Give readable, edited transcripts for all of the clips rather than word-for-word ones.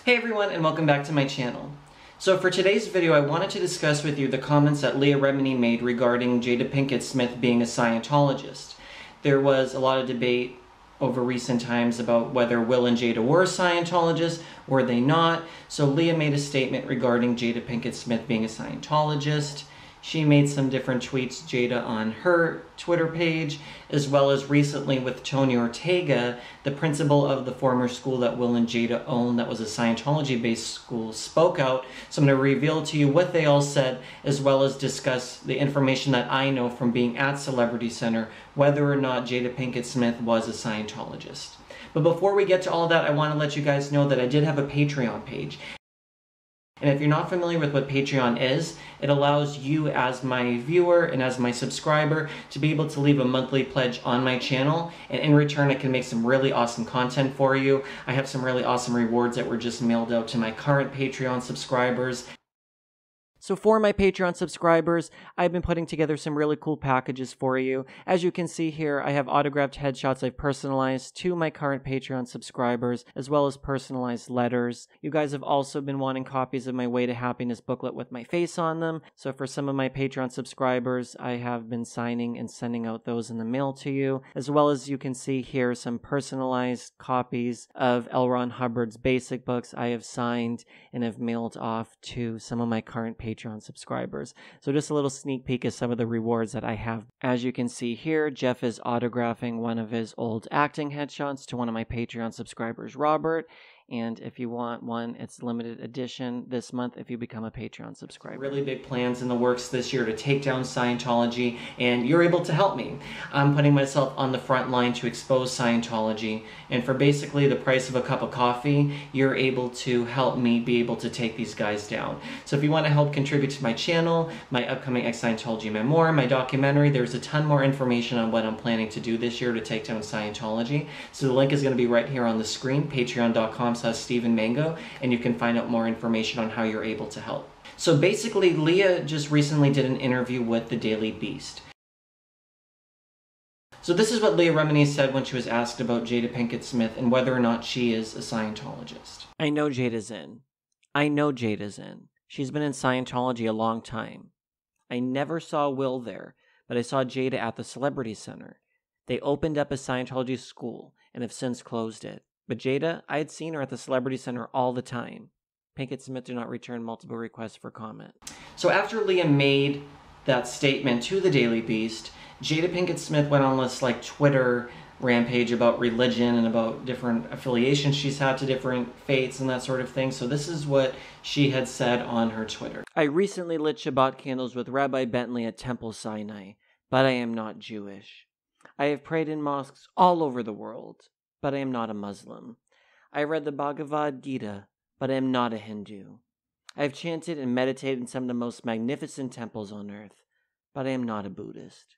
Hey everyone, and welcome back to my channel. So for today's video, I wanted to discuss with you the comments that Leah Remini made regarding Jada Pinkett Smith being a Scientologist. There was a lot of debate over recent times about whether Will and Jada were Scientologists, were they not. So Leah made a statement regarding Jada Pinkett Smith being a Scientologist. She made some different tweets, Jada, on her Twitter page, as well as recently with Tony Ortega, the principal of the former school that Will and Jada owned, that was a Scientology-based school, spoke out. So I'm going to reveal to you what they all said, as well as discuss the information that I know from being at Celebrity Center, whether or not Jada Pinkett Smith was a Scientologist. But before we get to all that, I want to let you guys know that I did have a Patreon page. And if you're not familiar with what Patreon is, it allows you as my viewer and as my subscriber to be able to leave a monthly pledge on my channel, and in return I can make some really awesome content for you. I have some really awesome rewards that were just mailed out to my current Patreon subscribers. So for my Patreon subscribers, I've been putting together some really cool packages for you. As you can see here, I have autographed headshots I've personalized to my current Patreon subscribers, as well as personalized letters. You guys have also been wanting copies of my Way to Happiness booklet with my face on them. So for some of my Patreon subscribers, I have been signing and sending out those in the mail to you. As well as you can see here, some personalized copies of L. Ron Hubbard's basic books I have signed and have mailed off to some of my current Patreon subscribers. So just a little sneak peek of some of the rewards that I have. As you can see here, Jeff is autographing one of his old acting headshots to one of my Patreon subscribers, Robert. And if you want one, it's limited edition this month if you become a Patreon subscriber. Really big plans in the works this year to take down Scientology, and you're able to help me. I'm putting myself on the front line to expose Scientology, and for basically the price of a cup of coffee, you're able to help me be able to take these guys down. So if you want to help contribute to my channel, my upcoming Ex-Scientology memoir, my documentary, there's a ton more information on what I'm planning to do this year to take down Scientology. So the link is going to be right here on the screen, patreon.com/Stephen Mango, and you can find out more information on how you're able to help. So basically, Leah just recently did an interview with the Daily Beast. So this is what Leah Remini said when she was asked about Jada Pinkett Smith and whether or not she is a Scientologist. I know Jada's in. I know Jada's in. She's been in Scientology a long time. I never saw Will there, but I saw Jada at the Celebrity Center. They opened up a Scientology school and have since closed it. But Jada, I had seen her at the Celebrity Center all the time. Pinkett Smith did not return multiple requests for comment. So after Leah made that statement to the Daily Beast, Jada Pinkett Smith went on this Twitter rampage about religion and about different affiliations she's had to different faiths and that sort of thing. So this is what she had said on her Twitter. I recently lit Shabbat candles with Rabbi Bentley at Temple Sinai, but I am not Jewish. I have prayed in mosques all over the world, but I am not a Muslim. I read the Bhagavad Gita, but I am not a Hindu. I have chanted and meditated in some of the most magnificent temples on earth, but I am not a Buddhist.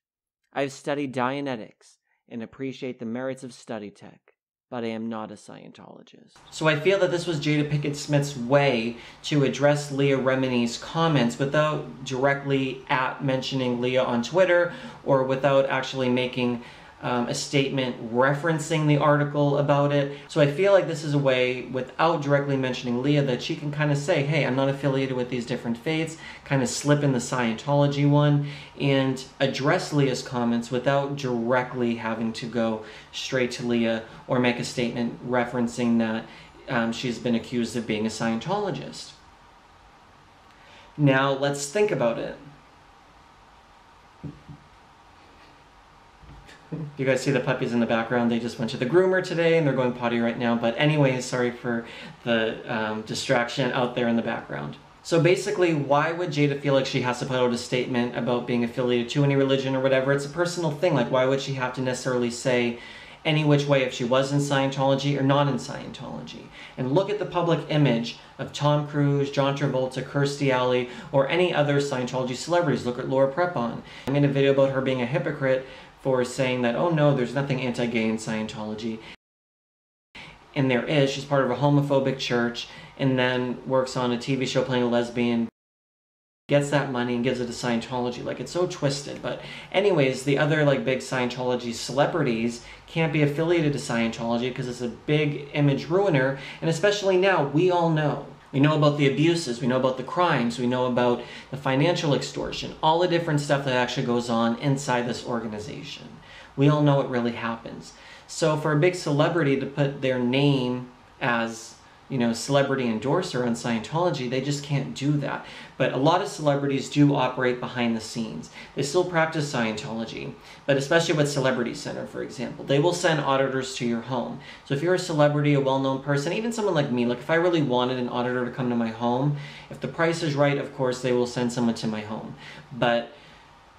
I have studied Dianetics and appreciate the merits of study tech, but I am not a Scientologist. So I feel that this was Jada Pinkett Smith's way to address Leah Remini's comments without directly mentioning Leah on Twitter, or without actually making a statement referencing the article about it. So I feel like this is a way, without directly mentioning Leah, that she can kind of say, hey, I'm not affiliated with these different faiths, kind of slip in the Scientology one, and address Leah's comments without directly having to go straight to Leah or make a statement referencing that she's been accused of being a Scientologist. Now let's think about it. You guys see the puppies in the background? They just went to the groomer today and they're going potty right now. But anyways, sorry for the distraction out there in the background. So basically, why would Jada feel like she has to put out a statement about being affiliated to any religion or whatever? It's a personal thing. Like, why would she have to necessarily say any which way if she was in Scientology or not in Scientology? And look at the public image of Tom Cruise, John Travolta, Kirstie Alley, or any other Scientology celebrities. Look at Laura Prepon. I made a video about her being a hypocrite for saying that, oh no, there's nothing anti-gay in Scientology. And there is. She's part of a homophobic church and then works on a TV show playing a lesbian. gets that money and gives it to Scientology. Like, it's so twisted. But anyways, the other like big Scientology celebrities can't be affiliated to Scientology because it's a big image ruiner. And especially now, we all know. We know about the abuses, we know about the crimes, we know about the financial extortion, all the different stuff that actually goes on inside this organization. We all know what really happens. So for a big celebrity to put their name as, you know, celebrity endorser on Scientology, they just can't do that. But a lot of celebrities do operate behind the scenes. They still practice Scientology, but especially with Celebrity Center, for example. They will send auditors to your home. So if you're a celebrity, a well-known person, even someone like me, like if I really wanted an auditor to come to my home, if the price is right, of course, they will send someone to my home. But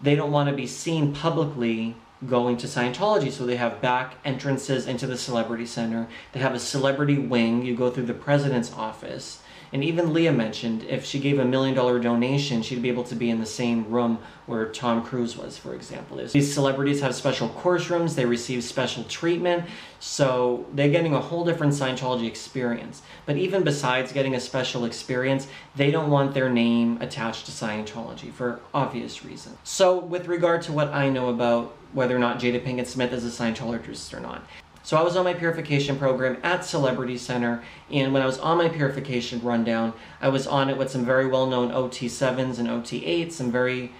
they don't want to be seen publicly going to Scientology, so they have back entrances into the Celebrity Center. They have a celebrity wing. You go through the president's office. And even Leah mentioned if she gave $1 million donation, she'd be able to be in the same room where Tom Cruise was, for example. These celebrities have special course rooms. They receive special treatment. So they're getting a whole different Scientology experience. But even besides getting a special experience, they don't want their name attached to Scientology for obvious reasons. So with regard to what I know about whether or not Jada Pinkett Smith is a Scientologist or not. So I was on my purification program at Celebrity Center, and when I was on my purification rundown, I was on it with some very well-known OT7s and OT8s, some very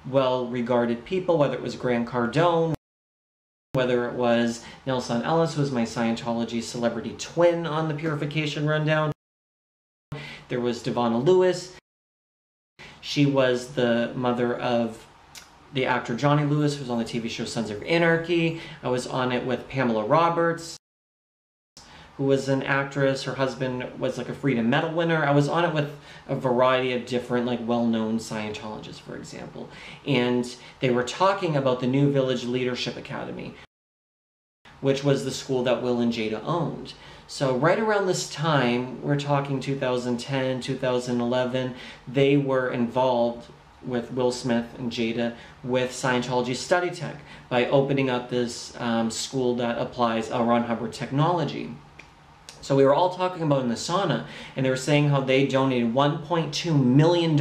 well-regarded people, whether it was Grant Cardone, whether it was Nelson Ellis, who was my Scientology celebrity twin on the purification rundown. There was Devonna Lewis. She was the mother of the actor Johnny Lewis, who was on the TV show Sons of Anarchy. I was on it with Pamela Roberts, who was an actress. Her husband was like a Freedom Medal winner. I was on it with a variety of different like well-known Scientologists, for example. And they were talking about the New Village Leadership Academy, which was the school that Will and Jada owned. So right around this time, we're talking 2010, 2011, they were involved with Will Smith and Jada with Scientology Study Tech by opening up this school that applies L. Ron Hubbard technology. So we were all talking about in the sauna, and they were saying how they donated $1.2 million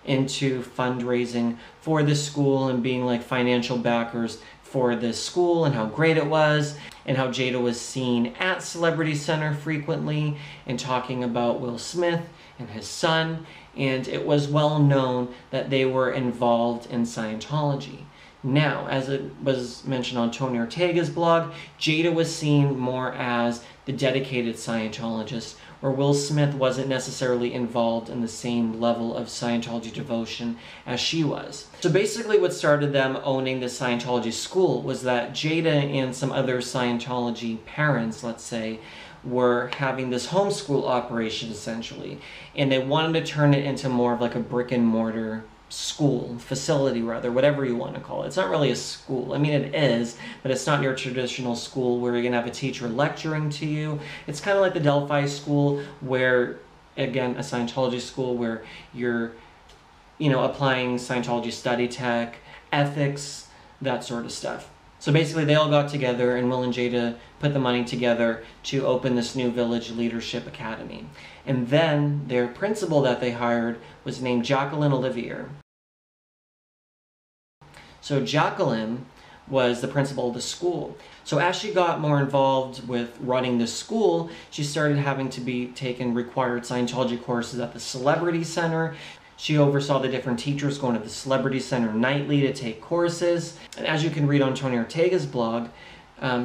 into fundraising for this school and being like financial backers for this school, and how great it was, and how Jada was seen at Celebrity Center frequently and talking about Will Smith and his son. And it was well known that they were involved in Scientology. Now, as it was mentioned on Tony Ortega's blog, Jada was seen more as the dedicated Scientologist, where Will Smith wasn't necessarily involved in the same level of Scientology devotion as she was. So basically what started them owning the Scientology school was that Jada and some other Scientology parents, let's say, were having this homeschool operation essentially, and they wanted to turn it into more of like a brick and mortar school, facility rather, whatever you want to call it. It's not really a school. I mean, it is, but it's not your traditional school where you're going to have a teacher lecturing to you. It's kind of like the Delphi school where, again, a Scientology school where you're, you know, applying Scientology study tech, ethics, that sort of stuff. So basically they all got together, and Will and Jada put the money together to open this New Village Leadership Academy. And then their principal that they hired was named Jacqueline Olivier. So Jacqueline was the principal of the school. So as she got more involved with running the school, she started having to be taken required Scientology courses at the Celebrity Center. She oversaw the different teachers going to the Celebrity Center nightly to take courses. And as you can read on Tony Ortega's blog,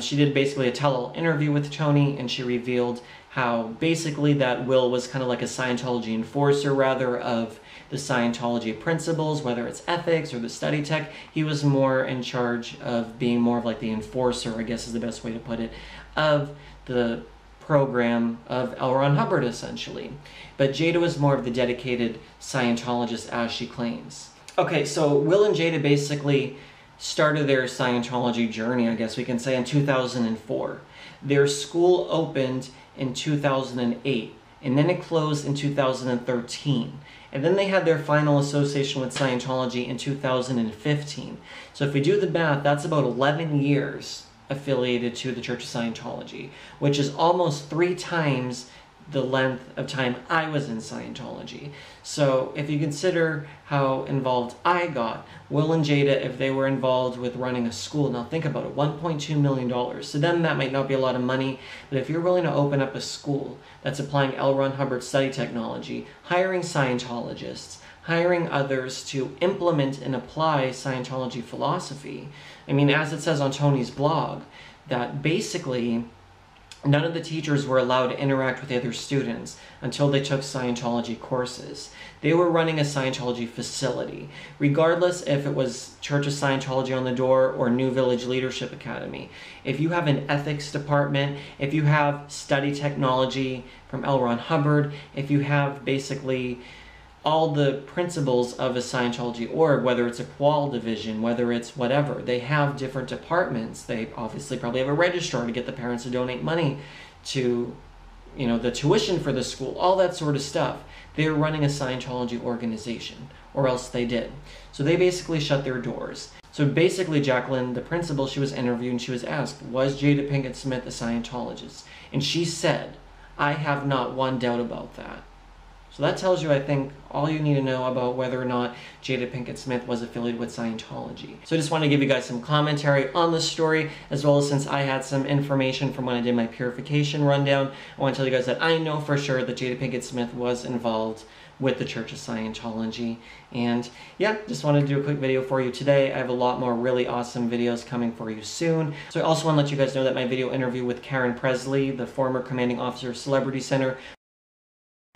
she did basically a tell-all interview with Tony, and she revealed how basically that Will was kind of like a Scientology enforcer rather of the Scientology principles, whether it's ethics or the study tech. He was more in charge of being more of like the enforcer, I guess is the best way to put it, of the program of L. Ron Hubbard essentially. But Jada was more of the dedicated Scientologist, as she claims. Okay, so Will and Jada basically started their Scientology journey, I guess we can say, in 2004. Their school opened in 2008, and then it closed in 2013. And then they had their final association with Scientology in 2015. So if we do the math, that's about 11 years affiliated to the Church of Scientology, which is almost 3 times the length of time I was in Scientology. So if you consider how involved I got, Will and Jada, if they were involved with running a school, now think about it, $1.2 million. To them that might not be a lot of money, but if you're willing to open up a school that's applying L. Ron Hubbard study technology, hiring Scientologists, hiring others to implement and apply Scientology philosophy. I mean, as it says on Tony's blog, that basically none of the teachers were allowed to interact with the other students until they took Scientology courses. They were running a Scientology facility, regardless if it was Church of Scientology on the door or New Village Leadership Academy. If you have an ethics department, if you have study technology from L. Ron Hubbard, if you have basically all the principles of a Scientology org, whether it's a qual division, whether it's whatever, they have different departments. They obviously probably have a registrar to get the parents to donate money to, you know, the tuition for the school, all that sort of stuff. They're running a Scientology organization, or else they did. So they basically shut their doors. So basically, Jacqueline, the principal, she was interviewed and she was asked, was Jada Pinkett Smith a Scientologist? And she said, I have not one doubt about that. So that tells you, I think, all you need to know about whether or not Jada Pinkett Smith was affiliated with Scientology. So I just want to give you guys some commentary on this story, as well as since I had some information from when I did my purification rundown, I want to tell you guys that I know for sure that Jada Pinkett Smith was involved with the Church of Scientology. And yeah, just wanted to do a quick video for you today. I have a lot more really awesome videos coming for you soon. So I also want to let you guys know that my video interview with Karen Presley, the former commanding officer of Celebrity Center,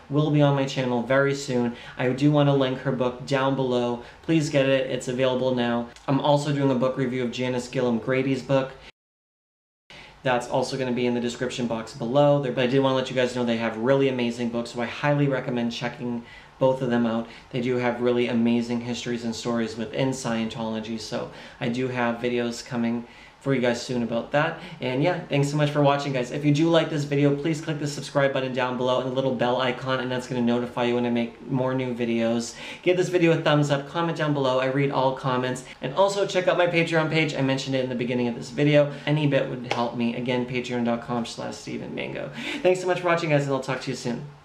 will be on my channel very soon. I do want to link her book down below. Please get it. It's available now. I'm also doing a book review of Janice Gillum Grady's book. That's also going to be in the description box below. But I did want to let you guys know they have really amazing books, so I highly recommend checking both of them out. They do have really amazing histories and stories within Scientology, so I do have videos coming for you guys soon about that. And yeah, thanks so much for watching, guys. If you do like this video, please click the subscribe button down below and the little bell icon, and that's going to notify you when I make more new videos. Give this video a thumbs up, comment down below. I read all comments. And also check out my Patreon page. I mentioned it in the beginning of this video. Any bit would help me. Again, patreon.com/StephenMango. Thanks so much for watching, guys, and I'll talk to you soon.